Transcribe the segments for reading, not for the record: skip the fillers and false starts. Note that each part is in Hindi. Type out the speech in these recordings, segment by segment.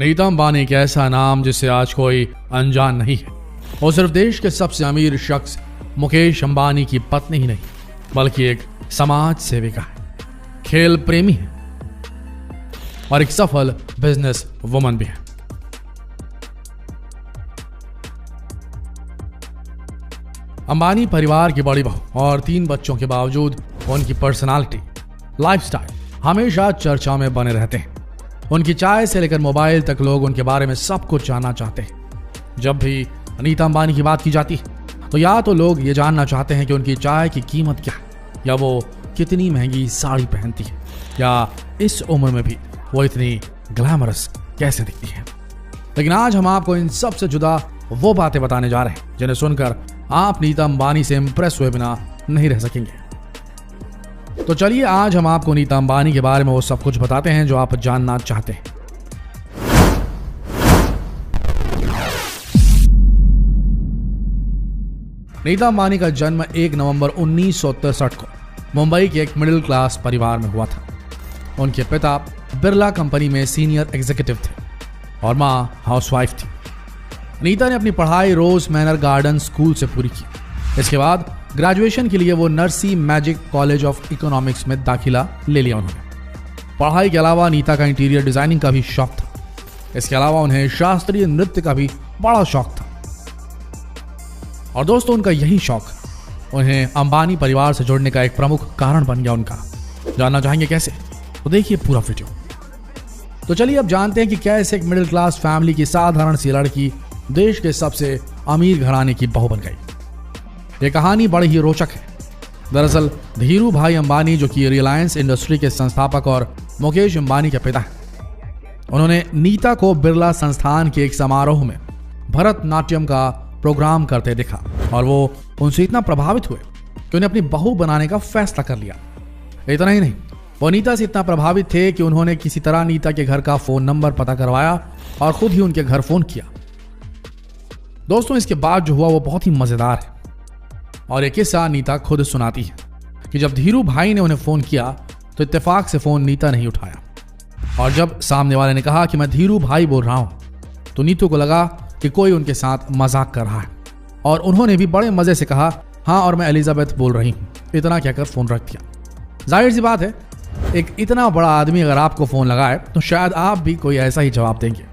नीता अंबानी एक ऐसा नाम जिसे आज कोई अनजान नहीं है। वो सिर्फ देश के सबसे अमीर शख्स मुकेश अंबानी की पत्नी ही नहीं, बल्कि एक समाज सेविका है, खेल प्रेमी है और एक सफल बिजनेस वुमन भी है। अंबानी परिवार की बड़ी बहू और 3 बच्चों के बावजूद उनकी पर्सनालिटी, लाइफस्टाइल हमेशा चर्चा में बने रहते हैं। उनकी चाय से लेकर मोबाइल तक लोग उनके बारे में सब कुछ जानना चाहते हैं। जब भी नीता अंबानी की बात की जाती है तो या तो लोग ये जानना चाहते हैं कि उनकी चाय की कीमत क्या है, या वो कितनी महंगी साड़ी पहनती है, या इस उम्र में भी वो इतनी ग्लैमरस कैसे दिखती है। लेकिन आज हम आपको इन सब से जुदा वो बातें बताने जा रहे हैं जिन्हें सुनकर आप नीता अंबानी से इंप्रेस हुए बिना नहीं रह सकेंगे। तो चलिए आज हम आपको नीता अंबानी के बारे में वो सब कुछ बताते हैं जो आप जानना चाहते हैं। नीता अंबानी का जन्म 1 नवंबर 1963 को मुंबई के एक मिडिल क्लास परिवार में हुआ था। उनके पिता बिरला कंपनी में सीनियर एग्जीक्यूटिव थे और मां हाउसवाइफ थी। नीता ने अपनी पढ़ाई रोज मैनर गार्डन स्कूल से पूरी की। इसके बाद ग्रेजुएशन के लिए वो नर्सी मैजिक कॉलेज ऑफ इकोनॉमिक्स में दाखिला ले लिया उन्होंने। पढ़ाई के अलावा नीता का इंटीरियर डिजाइनिंग का भी शौक था। इसके अलावा उन्हें शास्त्रीय नृत्य का भी बड़ा शौक था। और दोस्तों, उनका यही शौक उन्हें अंबानी परिवार से जुड़ने का एक प्रमुख कारण बन गया। उनका जानना चाहेंगे कैसे? तो देखिए पूरा वीडियो। तो चलिए अब जानते हैं कि कैसे एक मिडिल क्लास फैमिली की साधारण सी लड़की देश के सबसे अमीर घराने की बहू बन गई। ये कहानी बड़ी ही रोचक है। दरअसल धीरू भाई अंबानी, जो कि रिलायंस इंडस्ट्री के संस्थापक और मुकेश अंबानी के पिता हैं, उन्होंने नीता को बिरला संस्थान के एक समारोह में भरतनाट्यम का प्रोग्राम करते देखा और वो उनसे इतना प्रभावित हुए कि उन्हें अपनी बहू बनाने का फैसला कर लिया। इतना ही नहीं, वो नीता से इतना प्रभावित थे कि उन्होंने किसी तरह नीता के घर का फोन नंबर पता करवाया और खुद ही उनके घर फोन किया। दोस्तों, इसके बाद जो हुआ वो बहुत ही मजेदार है और एक किस्सा नीता खुद सुनाती है कि जब धीरू भाई ने उन्हें फोन किया तो इत्तेफाक से फोन नीता नहीं उठाया और जब सामने वाले ने कहा कि मैं धीरू भाई बोल रहा हूं तो नीतू को लगा कि कोई उनके साथ मजाक कर रहा है और उन्होंने भी बड़े मजे से कहा, हाँ और मैं एलिजाबेथ बोल रही हूं। इतना कहकर फोन रख दिया। जाहिर सी बात है, एक इतना बड़ा आदमी अगर आपको फोन लगाए तो शायद आप भी कोई ऐसा ही जवाब देंगे।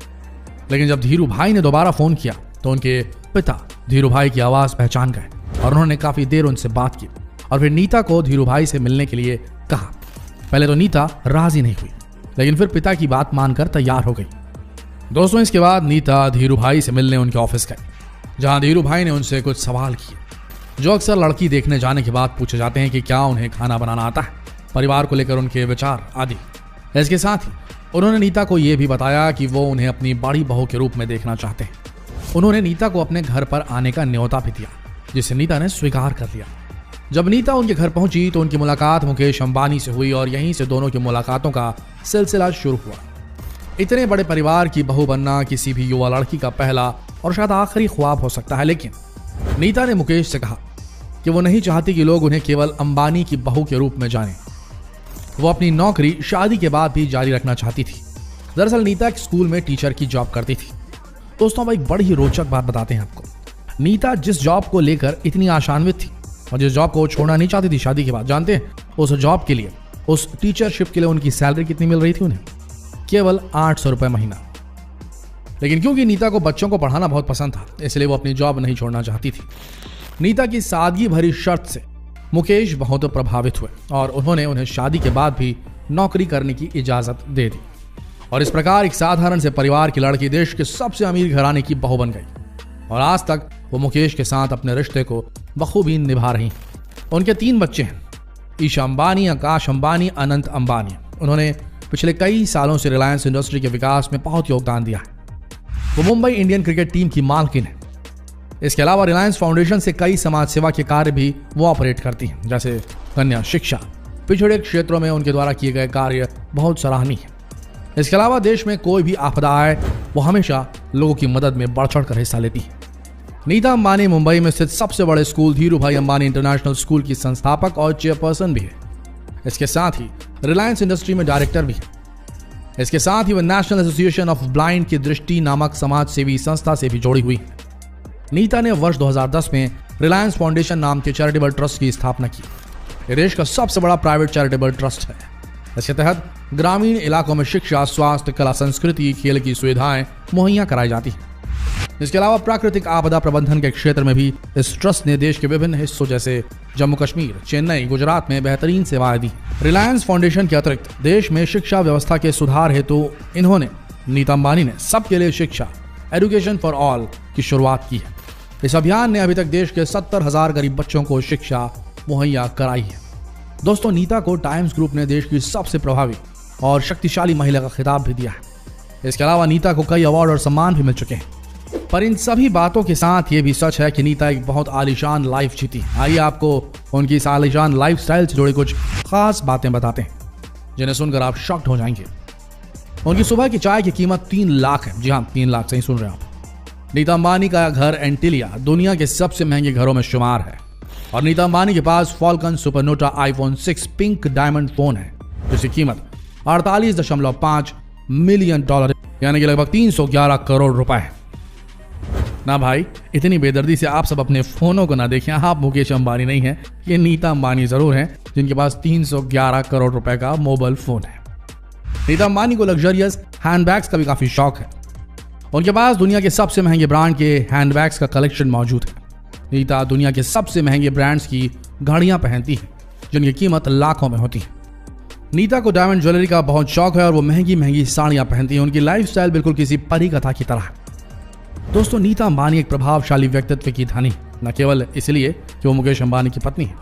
लेकिन जब धीरू भाई ने दोबारा फोन किया तो उनके पिता धीरू भाई की आवाज पहचान गए और उन्होंने काफी देर उनसे बात की और फिर नीता को धीरू भाई से मिलने के लिए कहा। पहले तो नीता राजी नहीं हुई, लेकिन फिर पिता की बात मानकर तैयार हो गई। दोस्तों, इसके बाद नीता धीरू भाई से मिलने उनके ऑफिस गए, जहां धीरू भाई ने उनसे कुछ सवाल किए जो अक्सर लड़की देखने जाने के बाद पूछे जाते हैं कि क्या उन्हें खाना बनाना आता है, परिवार को लेकर उनके विचार आदि। इसके साथ ही उन्होंने नीता को यह भी बताया कि वो उन्हें अपनी बड़ी बहू के रूप में देखना चाहते हैं। उन्होंने नीता को अपने घर पर आने का न्योता भी दिया, जिसे नीता ने स्वीकार कर लिया। जब नीता उनके घर पहुंची तो उनकी मुलाकात मुकेश अंबानी से हुई और यहीं से दोनों की मुलाकातों का सिलसिला शुरू हुआ। इतने बड़े परिवार की बहू बनना किसी भी युवा लड़की का पहला और शायद आखिरी ख्वाब हो सकता है, लेकिन नीता ने मुकेश से कहा कि वो नहीं चाहती कि लोग उन्हें केवल अंबानी की बहू के रूप में जानें। वो अपनी नौकरी शादी के बाद भी जारी रखना चाहती थी। दरअसल नीता एक स्कूल में टीचर की जॉब करती थी। दोस्तों, अब एक बड़ी ही रोचक बात बताते हैं आपको। नीता जिस जॉब को लेकर इतनी आशान्वित थी और जिस जॉब को छोड़ना नहीं चाहती थी शादी के बाद, जानते हैं उस जॉब के लिए, उस टीचरशिप के लिए उनकी सैलरी कितनी मिल रही थी उन्हें? केवल 800 रुपए महीना। लेकिन क्योंकि नीता को बच्चों को पढ़ाना बहुत पसंद था, इसलिए वो अपनी जॉब नहीं छोड़ना चाहती थी। नीता की सादगी भरी शर्त से मुकेश बहुत प्रभावित हुए और उन्होंने उन्हें शादी के बाद भी नौकरी करने की इजाजत दे दी और इस प्रकार एक साधारण से परिवार की लड़की देश के सबसे अमीर घराने की बहू बन गई और आज तक वो मुकेश के साथ अपने रिश्ते को बखूबी निभा रही हैं। उनके 3 बच्चे हैं, ईशा अंबानी, आकाश अंबानी, अनंत अंबानी। उन्होंने पिछले कई सालों से रिलायंस इंडस्ट्री के विकास में बहुत योगदान दिया है। वो मुंबई इंडियन क्रिकेट टीम की मालकिन है। इसके अलावा रिलायंस फाउंडेशन से कई समाज सेवा के कार्य भी वो ऑपरेट करती हैं, जैसे कन्या शिक्षा। पिछड़े क्षेत्रों में उनके द्वारा किए गए कार्य बहुत सराहनीय है। इसके अलावा देश में कोई भी आपदा आए वो हमेशा लोगों की मदद में बढ़ चढ़ कर हिस्सा लेती है। नीता अंबानी मुंबई में स्थित सबसे बड़े स्कूल धीरू भाई अंबानी इंटरनेशनल स्कूल की संस्थापक और चेयरपर्सन भी है। इसके साथ ही रिलायंस इंडस्ट्री में डायरेक्टर भी है। इसके साथ ही वह नेशनल एसोसिएशन ऑफ ब्लाइंड की दृष्टि नामक समाज सेवी संस्था से भी जुड़ी हुई है। नीता ने वर्ष 2010 में रिलायंस फाउंडेशन नाम के चैरिटेबल ट्रस्ट की स्थापना की। यह देश का सबसे बड़ा प्राइवेट चैरिटेबल ट्रस्ट है। इसके तहत ग्रामीण इलाकों में शिक्षा, स्वास्थ्य, कला, संस्कृति, खेल की सुविधाएं मुहैया कराई जाती हैं। इसके अलावा प्राकृतिक आपदा प्रबंधन के क्षेत्र में भी इस ट्रस्ट ने देश के विभिन्न हिस्सों जैसे जम्मू कश्मीर, चेन्नई, गुजरात में बेहतरीन सेवाएं दी। रिलायंस फाउंडेशन के अतिरिक्त देश में शिक्षा व्यवस्था के सुधार हेतु इन्होंने, नीता अंबानी ने, सबके लिए शिक्षा, एजुकेशन फॉर ऑल की शुरुआत की है। इस अभियान ने अभी तक देश के 70,000 गरीब बच्चों को शिक्षा मुहैया कराई है। दोस्तों, नीता को टाइम्स ग्रुप ने देश की सबसे प्रभावी और शक्तिशाली महिला का खिताब भी दिया है। इसके अलावा नीता को कई अवार्ड और सम्मान भी मिल चुके हैं। पर इन सभी बातों के साथ ये भी सच है कि नीता एक बहुत आलीशान लाइफ जीती। आइए आपको उनकी इस आलीशान लाइफस्टाइल से जुड़ी कुछ खास बातें बताते हैं, जिन्हें सुनकर आप शॉक्ड हो जाएंगे। उनकी सुबह की चाय की कीमत 3 लाख है। जी हाँ, 3 लाख, सही सुन रहे हैं आप। नीता अंबानी का घर एंटिलिया दुनिया के सबसे महंगे घरों में शुमार है और नीता अंबानी के पास Falcon Supernova iPhone 6 pink diamond phone है, जिसकी कीमत $48.5 मिलियन यानी कि लगभग 311 करोड़ रुपए है। ना भाई, इतनी बेदर्दी से आप सब अपने फोनों को ना देखें। आप मुकेश अंबानी नहीं हैं, ये नीता अंबानी जरूर हैं, जिनके पास 311 करोड़ रुपए का मोबाइल फोन है। नीता अंबानी को लग्जरियस हैंडबैग्स का भी काफी शौक है। उनके पास दुनिया के सबसे महंगे ब्रांड के हैंडबैग्स का कलेक्शन मौजूद है। नीता दुनिया के सबसे महंगे ब्रांड्स की घड़ियां पहनती है, जिनकी कीमत लाखों में होती है। नीता को डायमंड ज्वेलरी का बहुत शौक है और वो महंगी महंगी साड़ियां पहनती है। उनकी लाइफस्टाइल बिल्कुल किसी परी कथा की तरह है। दोस्तों, नीता अंबानी एक प्रभावशाली व्यक्तित्व की धनी, न केवल इसलिए कि वो मुकेश अंबानी की पत्नी है,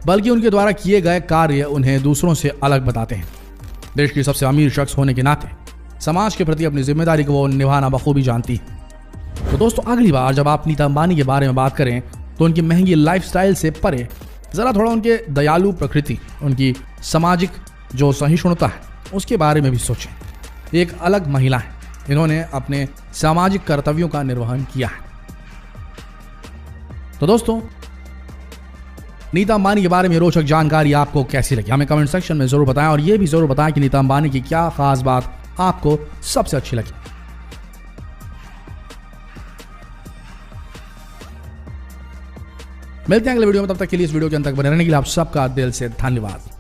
बल्कि उनके द्वारा किए गए कार्य उन्हें दूसरों से अलग बताते हैं। देश की सबसे अमीर शख्स होने के नाते समाज के प्रति अपनी जिम्मेदारी को वो निभाना बखूबी जानती है। तो दोस्तों, अगली बार जब आप नीता अंबानी के बारे में बात करें तो उनकी महंगी लाइफस्टाइल से परे जरा थोड़ा उनके दयालु प्रकृति, उनकी सामाजिक जो सहिष्णुता है, उसके बारे में भी सोचें। एक अलग महिला है, इन्होंने अपने सामाजिक कर्तव्यों का निर्वहन किया है। तो दोस्तों, नीता अंबानी के बारे में रोचक जानकारी आपको कैसी लगी, हमें कमेंट सेक्शन में जरूर बताएं और यह भी जरूर बताएं कि नीता अंबानी की क्या खास बात आपको सबसे अच्छी लगी। मिलते हैं अगले वीडियो में, तब तक के लिए इस वीडियो के अंत तक बने रहने के लिए आप सबका दिल से धन्यवाद।